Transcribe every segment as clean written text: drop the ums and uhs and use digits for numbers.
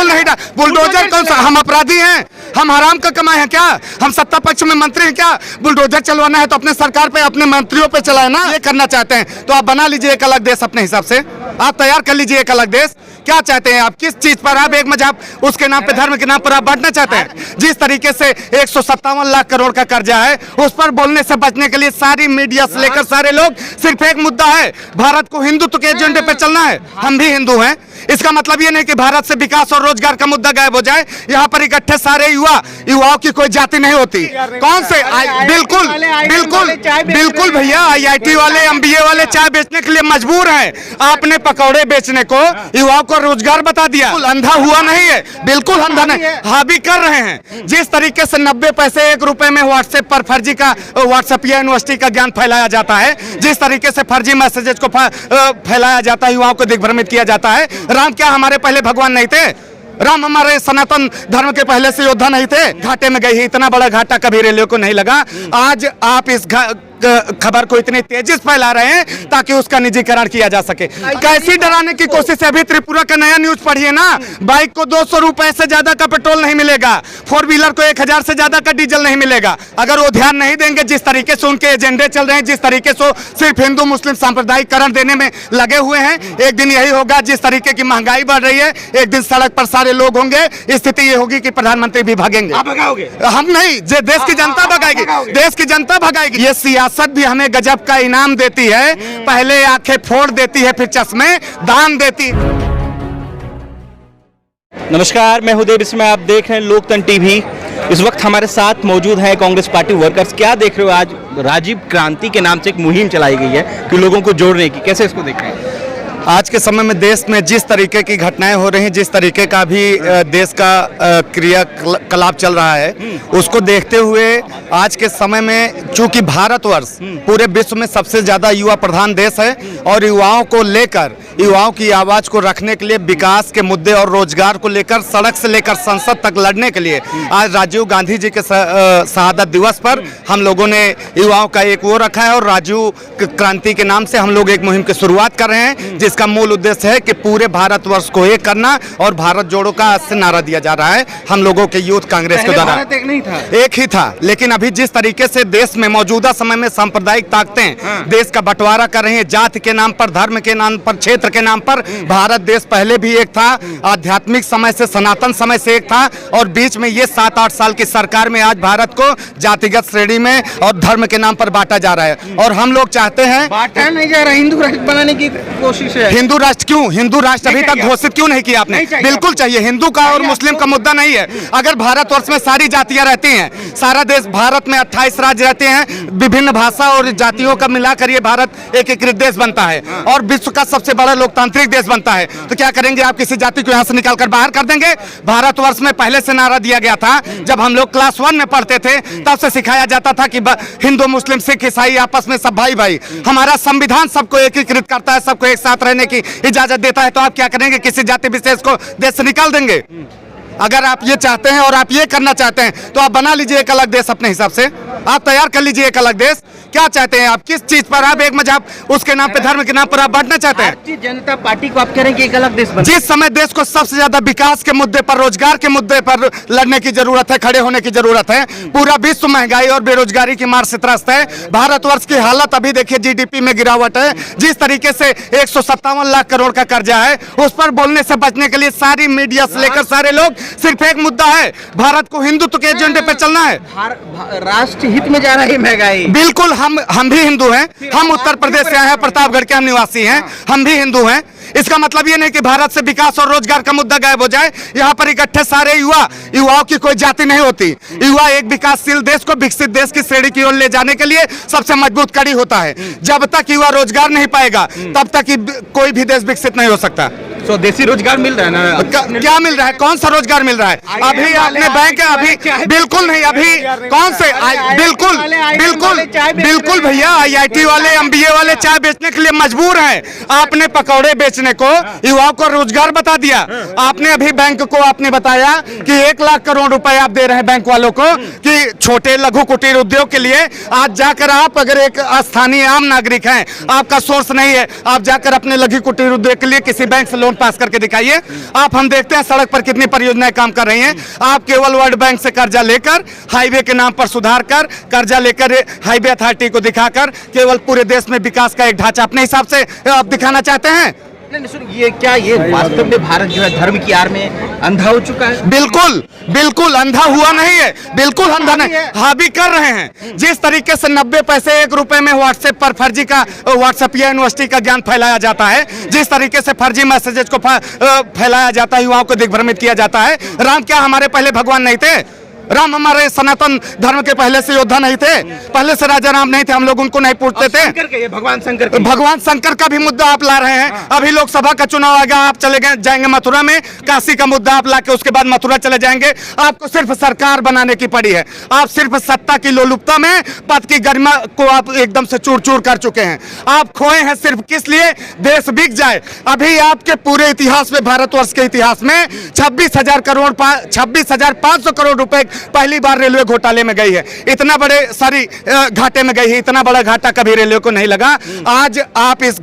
Petrol नहीं डाल, bulldozer कौन सा, हम अपराधी हैं, हम हराम का कमाए हैं क्या, हम सत्ता पक्ष में मंत्री हैं क्या? बुलडोजर चलवाना है तो अपने सरकार पे, अपने मंत्रियों पे चलाए ना। ये करना चाहते हैं तो आप बना लीजिए एक अलग देश अपने हिसाब से, आप तैयार कर लीजिए एक अलग देश। क्या चाहते हैं आप, किस चीज पर आप एक मजहब, उसके नाम पे, धर्म के नाम पर आप बांटना चाहते हैं? जिस तरीके से 157 लाख करोड़ का कर्जा है, उस पर बोलने से बचने के लिए सारी मीडिया से लेकर सारे लोग सिर्फ एक मुद्दा है, भारत को हिंदुत्व के एजेंडे पे चलना है। हम भी हिंदू हैं, इसका मतलब ये नहीं कि भारत से विकास और रोजगार का मुद्दा गायब हो जाए। यहाँ पर इकट्ठे सारे युवाओं की कोई जाति नहीं होती। कौन से, बिल्कुल बिल्कुल बिल्कुल भैया, IIT वाले, MBA वाले चाय बेचने के लिए मजबूर हैं। आपने पकौड़े बेचने को युवाओं को रोजगार बता दिया। अंधा हुआ नहीं है, बिल्कुल अंधा नहीं, हावी कर रहे हैं। जिस तरीके से 90 पैसे 1 रुपए में व्हाट्सएप पर फर्जी का, व्हाट्सएप या यूनिवर्सिटी का ज्ञान फैलाया जाता है, जिस तरीके से फर्जी मैसेजेस को फैलाया जाता है, युवाओं को दिग्भ्रमित किया जाता है। राम क्या हमारे पहले भगवान नहीं थे? राम हमारे सनातन धर्म के पहले से योद्धा नहीं थे? घाटे में गई, इतना बड़ा घाटा कभी रेलवे को नहीं लगा। आज आप इस खबर को इतनी तेजी से फैला रहे हैं ताकि उसका निजीकरण किया जा सके। कैसी डराने की कोशिश है? अभी त्रिपुरा का नया न्यूज पढ़िए ना, बाइक को 200 रुपए से ज्यादा का पेट्रोल नहीं मिलेगा, 4 व्हीलर को 1000 से ज्यादा का डीजल नहीं मिलेगा। अगर वो ध्यान नहीं देंगे, जिस तरीके से उनके एजेंडे चल रहे हैं, जिस तरीके से सिर्फ हिंदू मुस्लिम सांप्रदायिकरण देने में लगे हुए हैं, एक दिन यही होगा। जिस तरीके की महंगाई बढ़ रही है, एक दिन सड़क पर सारे लोग होंगे, स्थिति ये होगी कि प्रधानमंत्री भी भागेंगे। आप भगाओगे? हम नहीं, देश की जनता भगाएगी, देश की जनता भगाएगी। ये सियासत भी हमें गजब का इनाम देती है, पहले आंखें फोड़ देती है, फिर चश्मे दान देती। नमस्कार, मैं हूं देव, इसमें आप देख रहे हैं लोकतंत्र टीवी। इस वक्त हमारे साथ मौजूद हैं कांग्रेस पार्टी वर्कर्स। क्या देख रहे हो, आज राजीव क्रांति के नाम से एक मुहिम चलाई गई है कि लोगों को जोड़ने की, कैसे इसको देख रहे हैं? आज के समय में देश में जिस तरीके की घटनाएं हो रही हैं, जिस तरीके का भी देश का क्रियाकलाप चल रहा है, उसको देखते हुए आज के समय में चूंकि भारतवर्ष पूरे विश्व में सबसे ज़्यादा युवा प्रधान देश है और युवाओं को लेकर, युवाओं की आवाज़ को रखने के लिए, विकास के मुद्दे और रोजगार को लेकर, सड़क से लेकर संसद तक लड़ने के लिए आज राजीव गांधी जी के शहादत दिवस पर हम लोगों ने युवाओं का एक वो रखा है और राजीव क्रांति के नाम से हम लोग एक मुहिम की शुरुआत कर रहे हैं, जिसका मूल उद्देश्य है कि पूरे भारतवर्ष को एक करना और भारत जोड़ो का आज से नारा दिया जा रहा है हम लोगों के यूथ कांग्रेस के द्वारा। एक नहीं था, एक ही था, लेकिन अभी जिस तरीके से देश में मौजूदा समय में सांप्रदायिक ताकतें देश का बंटवारा कर रही हैं, जाति के नाम पर, धर्म के नाम पर, क्षेत्र के नाम पर, भारत देश पहले भी एक था, आध्यात्मिक समय से, सनातन समय से एक था, और बीच में ये 7-8 साल की सरकार में आज भारत को जातिगत श्रेणी में और धर्म के नाम पर बांटा जा रहा है। और हम लोग चाहते हैं, बांटा नहीं जा रहा, हिंदू राष्ट्र बनाने की कोशिश है। हिंदू राष्ट्र क्यों? हिंदू राष्ट्र अभी तक घोषित क्यों नहीं किया आपने? बिल्कुल चाहिए, हिंदू का और मुस्लिम का मुद्दा नहीं है। अगर भारतवर्ष में सारी जातियां रहती हैं, सारा देश, भारत में 28 राज्य रहते हैं, विभिन्न भाषा और जातियों का मिलाकर ये भारत एक एकीकृत देश बनता है और विश्व का सबसे बड़ा लोकतांत्रिक देश बनता है। तो क्या करेंगे आप? किसी जाति को यहाँ से निकाल कर बाहर कर देंगे? भारतवर्ष में पहले से नारा दिया गया था, जब हम लोग क्लास 1 में पढ़ते थे तब से सिखाया जाता था कि हिंदू मुस्लिम सिख ईसाई आपस में सब भाई भाई। हमारा संविधान सबको एकीकृत करता है, सबको एक साथ रहने की इजाजत देता है। तो आप क्या करेंगे? किसी जाति विशेष को देश से निकाल देंगे? अगर आप ये चाहते हैं और आप ये करना चाहते हैं तो आप बना लीजिए एक अलग देश अपने हिसाब से, आप तैयार कर लीजिए एक अलग देश। क्या चाहते हैं आप, किस चीज पर आप एक मजहब, उसके नाम पे, धर्म के नाम पर आप बांटना चाहते हैं? भारतीय जनता पार्टी को आप कह रहे हैं कि एक अलग देश बने। जिस समय देश को सबसे ज्यादा विकास के मुद्दे पर, रोजगार के मुद्दे पर लड़ने की जरूरत है, खड़े होने की जरूरत है, पूरा विश्व महंगाई और बेरोजगारी की मार से त्रस्त है, भारतवर्ष की हालत अभी देखिए, GDP में गिरावट है, जिस तरीके से 157 लाख करोड़ का कर्जा है, उस पर बोलने से बचने के लिए सारी मीडिया से लेकर सारे लोग सिर्फ एक मुद्दा है, भारत को हिंदुत्व के एजेंडे पे चलना है। राष्ट्र हित में जा रहा है महंगाई। बिल्कुल, हम भी हिंदू हैं, हम उत्तर प्रदेश से आए हैं, प्रतापगढ़ के हम निवासी हैं, हम भी हिंदू हैं। इसका मतलब ये नहीं कि भारत से विकास और रोजगार का मुद्दा गायब हो जाए। यहाँ पर इकट्ठे सारे युवाओं की कोई जाति नहीं होती। युवा एक विकासशील देश को विकसित देश की श्रेणी की ओर ले जाने के लिए सबसे मजबूत कड़ी होता है। जब तक युवा रोजगार नहीं पाएगा तब तक कोई भी देश विकसित नहीं हो सकता। स्वदेशी रोजगार मिल रहा है ना? क्या मिल रहा है? कौन सा रोजगार मिल रहा है? अभी आपने बैंक, अभी बिल्कुल नहीं, अभी कौन से, बिल्कुल बिल्कुल बिल्कुल भैया, IIT वाले MBA वाले चाय बेचने के लिए मजबूर हैं। आपने पकौड़े बेचने को युवाओं को रोजगार बता दिया। आपने अभी बैंक को आपने बताया कि 1 लाख करोड़ रुपए आप दे रहे हैं बैंक वालों को कि छोटे लघु कुटीर उद्योग के लिए। आज जाकर आप अगर एक स्थानीय आम नागरिक हैं, आपका सोर्स नहीं है, आप जाकर अपने लघु कुटीर उद्योग के लिए किसी बैंक से लोन पास करके दिखाइए। आप हम देखते हैं सड़क पर कितनी परियोजनाएं काम कर रही हैं। आप केवल वर्ल्ड बैंक से कर्जा लेकर, हाईवे के नाम पर सुधार कर, कर्जा लेकर हाईवे अथॉरिटी को दिखाकर केवल पूरे देश में विकास का एक ढांचा अपने हिसाब से आप दिखाना चाहते हैं। नहीं सुनिए, ये क्या ये वास्तव में भारत जो है धर्म की आड़ में अंधा हो चुका है? बिल्कुल बिल्कुल अंधा हुआ नहीं है, बिल्कुल अंधा नहीं, हावी कर रहे हैं। जिस तरीके से 90 पैसे 1 रुपए में व्हाट्सएप पर फर्जी का व्हाट्सएप या यूनिवर्सिटी का ज्ञान फैलाया जाता है, जिस तरीके से फर्जी मैसेजेस को फैलाया जाता है, युवाओं को दिग्भ्रमित किया जाता है। राम क्या हमारे पहले भगवान नहीं थे? राम हमारे सनातन धर्म के पहले से योद्धा नहीं थे? पहले से राजा राम नहीं थे? हम लोग उनको नहीं पूछते थे? भगवान शंकर का भी मुद्दा आप ला रहे हैं। अभी लोकसभा का चुनाव आएगा, आप चले गए जाएंगे मथुरा में, काशी का मुद्दा आप लाके उसके बाद मथुरा चले जाएंगे। आपको सिर्फ सरकार बनाने की पड़ी है। आप सिर्फ सत्ता की लोलुपता में पद की गरिमा को आप एकदम से चूर चूर कर चुके हैं। आप खोए हैं सिर्फ किस लिए? देश बिक जाए। अभी आपके पूरे इतिहास में, भारतवर्ष के इतिहास में 26,500 करोड़ रुपए पहली बार रेलवे घोटाले में गई है। इतना बड़े घाटे में गई है, इतना बड़ा घाटा कभी रेलवे को नहीं लगा। आज आप इस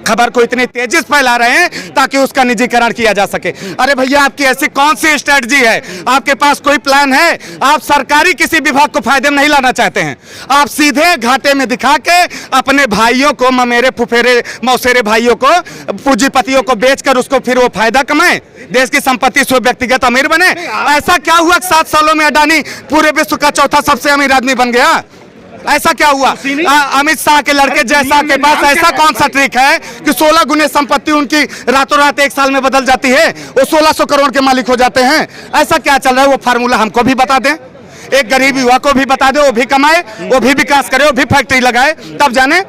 खबर को इतनी तेजी से फैला रहे हैं ताकि उसका निजीकरण किया जा सके। अरे भैया, आपकी ऐसी कौन सी स्ट्रेटजी है? आपके पास कोई प्लान है? आप सरकारी किसी विभाग को फायदे में नहीं लाना चाहते हैं। आप सीधे घाटे में दिखा के अपने भाइयों को, ममेरे फुफेरे मौसेरे भाइयों को, पूंजीपतियों को बेचकर उसको फिर वो फायदा कमाए, देश की संपत्ति से व्यक्तिगत अमीर बने। ऐसा क्या हुआ 7 सालों में अडानी पूरे विश्व का चौथा सबसे अमीर आदमी बन गया? ऐसा क्या हुआ? अमित शाह के लड़के जयशाह के पास ऐसा कौन सा ट्रिक है कि 16 गुने संपत्ति उनकी रातों रात 1 साल में बदल जाती है? वो 1600 करोड़ के मालिक हो जाते हैं। ऐसा क्या चल रहा है? वो फार्मूला हमको भी बता दें, एक गरीब युवा को भी बता दे, वो भी कमाए, वो भी विकास करे, वो भी फैक्ट्री लगाए, तब जाने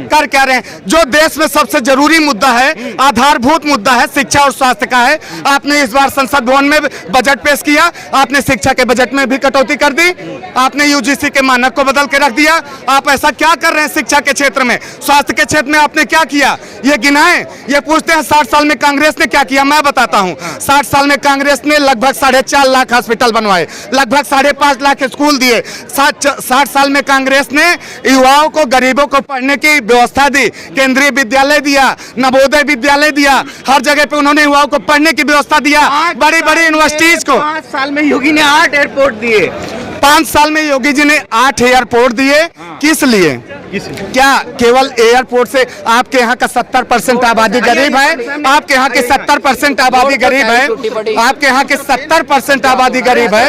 कर क्या रहे हैं। जो देश में सबसे जरूरी मुद्दा है, आधारभूत मुद्दा है, शिक्षा और स्वास्थ्य का है। आपने इस बार संसद भवन में बजट पेश किया, आपने शिक्षा के बजट में भी कटौती कर दी, आपने यूजीसी के मानक को बदल के रख दिया। आप ऐसा क्या कर रहे हैं शिक्षा के क्षेत्र में? स्वास्थ्य के क्षेत्र में आपने क्या किया? ये गिनाएं। ये पूछते हैं 60 साल में कांग्रेस ने क्या किया। मैं बताता हूँ, 60 साल में कांग्रेस ने लगभग 4.5 लाख हॉस्पिटल बनवाए, लगभग 5.5 लाख स्कूल दिए। 60 साल में कांग्रेस ने युवाओं को, गरीबों को पढ़ने की व्यवस्था दी, केंद्रीय विद्यालय दिया, नवोदय विद्यालय दिया, हर जगह पे उन्होंने युवाओं को पढ़ने की व्यवस्था दिया। बड़ी बड़ी यूनिवर्सिटीज को 5 साल में योगी ने 8 एयरपोर्ट दिए। 5 साल में योगी जी ने 8 एयरपोर्ट दिए। किस लिए? क्या केवल एयरपोर्ट से? आपके यहाँ का 70% आबादी गरीब है, आपके यहाँ की 70% आबादी गरीब है, आपके यहाँ की 70% आबादी गरीब है,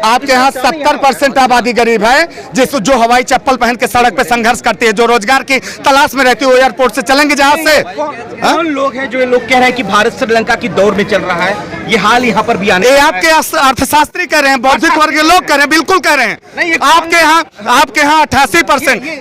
आपके यहाँ 70% आबादी गरीब है, जो हवाई चप्पल पहन के सड़क पे संघर्ष करती है, जो रोजगार की तलाश में रहती है, वो एयरपोर्ट से चलेंगे जहाज से? कौन लोग हैं जो ये लोग कह रहे हैं कि भारत श्रीलंका की दौर में चल रहा है? ये हाल यहाँ पर भी आने, ये आपके अर्थशास्त्री कह रहे हैं, बौद्धिक वर्ग के लोग कह रहे हैं, बिल्कुल कह रहे हैं। आपके यहाँ 88%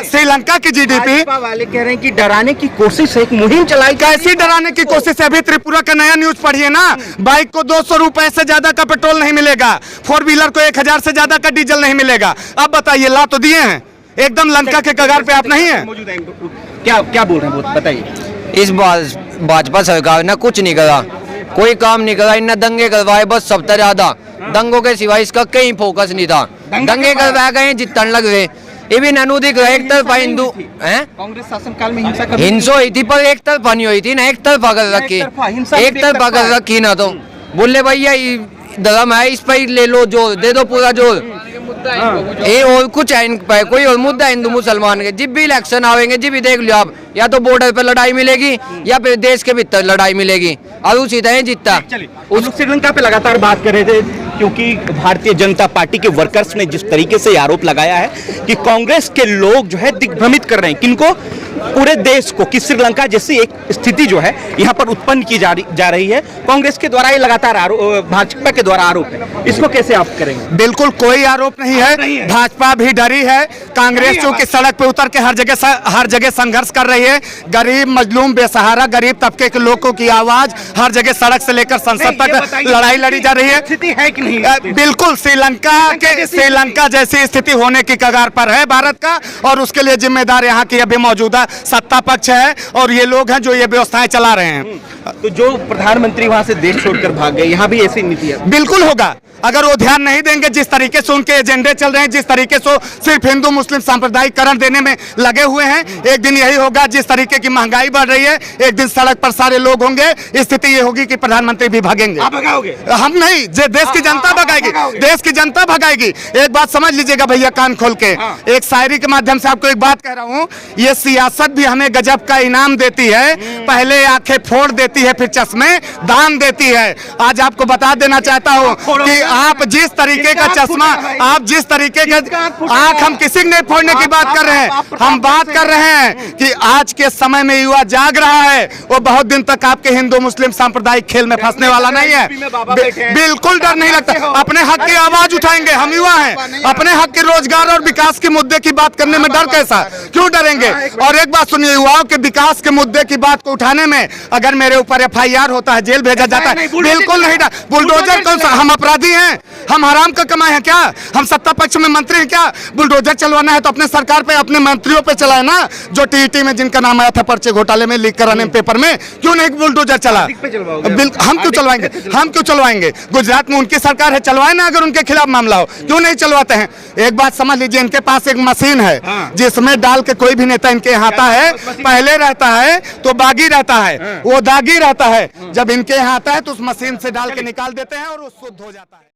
श्रीलंका की जीडीपी वाले कह रहे हैं कि डराने की कोशिश है, एक मुहिम चलाई। कैसी डराने की कोशिश है? अभी त्रिपुरा का नया न्यूज पढ़िए ना, बाइक को 200 रुपए से ज्यादा का पेट्रोल नहीं मिलेगा, 4 व्हीलर को 1000 से ज्यादा का डीजल नहीं मिलेगा। अब बताइए, ला तो दिए हैं, एकदम लंका के कगार पे आप नहीं है। क्या बोल रहे हैं, बताइए। इस बार भाजपा सरकार ने कुछ नहीं करा, कोई काम नहीं करा। इन्हें दंगे करवाए बस, सबसे ज्यादा दंगों के सिवाय इसका कहीं फोकस नहीं था। दंगे करवाए गए, जितने लग रहे। ये भी ननू दिख रहा है, एक तरफा हिंदू है। कांग्रेस शासनकाल में हिंसा हुई थी, पर एक तरफा नहीं हुई थी ना, एक तरफा कर रखी, एक तरफा कर रखी ना। तो बोले भैया धर्म है, इस पर ले लो जोर, दे दो पूरा जोर। ये और कुछ है इन पर, कोई और मुद्दा हिंदू मुसलमान के। जब भी इलेक्शन आवेंगे, जब भी देख लो आप, या तो बॉर्डर पे लड़ाई मिलेगी या फिर देश के भीतर लड़ाई मिलेगी, और उसी तरह जीतता। उस श्रीलंका पे लगातार बात कर रहे थे, क्योंकि भारतीय जनता पार्टी के वर्कर्स ने जिस तरीके से आरोप लगाया है कि कांग्रेस के लोग जो है दिग्भ्रमित कर रहे हैं, किनको? पूरे देश को, कि श्रीलंका जैसी एक स्थिति जो है यहाँ पर उत्पन्न की जा रही है कांग्रेस के द्वारा। ये लगातार भाजपा के द्वारा आरोप है, इसको कैसे आप करेंगे? बिल्कुल कोई आरोप नहीं है, भाजपा भी डरी है। कांग्रेस चूंकि सड़क पे उतर के हर जगह संघर्ष कर रही है। गरीब, मजलूम, बेसहारा गरीब तबके के लोगों की आवाज हर जगह सड़क से लेकर संसद तक लड़ाई लड़ी जा रही है। स्थिति है कि नहीं? बिल्कुल श्रीलंका जैसी स्थिति होने की कगार पर है भारत का, और उसके लिए जिम्मेदार यहाँ की अभी मौजूदा सत्ता पक्ष है और ये लोग हैं जो ये व्यवस्थाएं चला रहे हैं। तो जो प्रधानमंत्री वहां से देश छोड़कर भाग गए, यहाँ भी ऐसी नीति है? बिल्कुल होगा, अगर वो ध्यान नहीं देंगे। जिस तरीके से उनके एजेंडे चल रहे हैं, जिस तरीके से सिर्फ हिंदू मुस्लिम सांप्रदायिकरण देने में लगे हुए हैं, एक दिन यही होगा। जिस तरीके की महंगाई बढ़ रही है, एक दिन सड़क पर सारे लोग होंगे, स्थिति ये होगी कि प्रधानमंत्री भी भागेंगे। आप भगाओगे? हम नहीं, देश की जनता भगाएगी, देश की जनता भगाएगी। एक बात समझ लीजिएगा भैया कान खोल के, एक शायरी के माध्यम से आपको एक बात कह रहा हूँ, ये सियासत भी हमें गजब का इनाम देती है। पहले आंखें फोड़ देती है, फिर चश्मे दान देती है। आज आपको बता देना चाहता हूँ कि आप जिस तरीके का चश्मा, आप जिस तरीके का आंख, हम किसी ने फोड़ने की बात कर रहे हैं, हम बात कर रहे हैं कि आज के समय में युवा जाग रहा है। वो बहुत दिन तक आपके हिंदू मुस्लिम सांप्रदायिक खेल में फंसने वाला नहीं है। बिल्कुल डर नहीं लगता, अपने हक की आवाज उठाएंगे। हम युवा हैं, अपने हक के रोजगार और विकास के मुद्दे की बात करने में डर कैसा, क्यों डरेंगे? और एक बात सुनिए, युवाओं के विकास के मुद्दे की बात को उठाने में अगर मेरे ऊपर FIR होता है, जेल भेजा जाता है, बिल्कुल नहीं डर। बुलडोजर कौन सा, हम अपराधी हैं? हम हराम का कमाए हैं क्या? हम सत्ता पक्ष में मंत्री हैं क्या? बुलडोजर चलवाना है तो अपने सरकार पे, अपने मंत्रियों पे चलाए ना। जो TET में जिनका नाम आया था पर्चे घोटाले में, लीक कराने पेपर में, क्यों नहीं बुलडोजर चला? हम क्यों चलवाएंगे? हम क्यों चलवाएंगे? गुजरात में उनकी सरकार है, चलवाए ना। अगर उनके खिलाफ मामला हो, क्यों नहीं चलवाते हैं? एक बात समझ लीजिए, इनके पास एक मशीन है जिसमें डाल के कोई भी नेता इनके यहाँ आता है, पहले रहता है तो बागी रहता है, वो दागी रहता है। जब इनके यहाँ आता है तो उस मशीन से डाल के निकाल देते हैं और वो शुद्ध हो जाता है।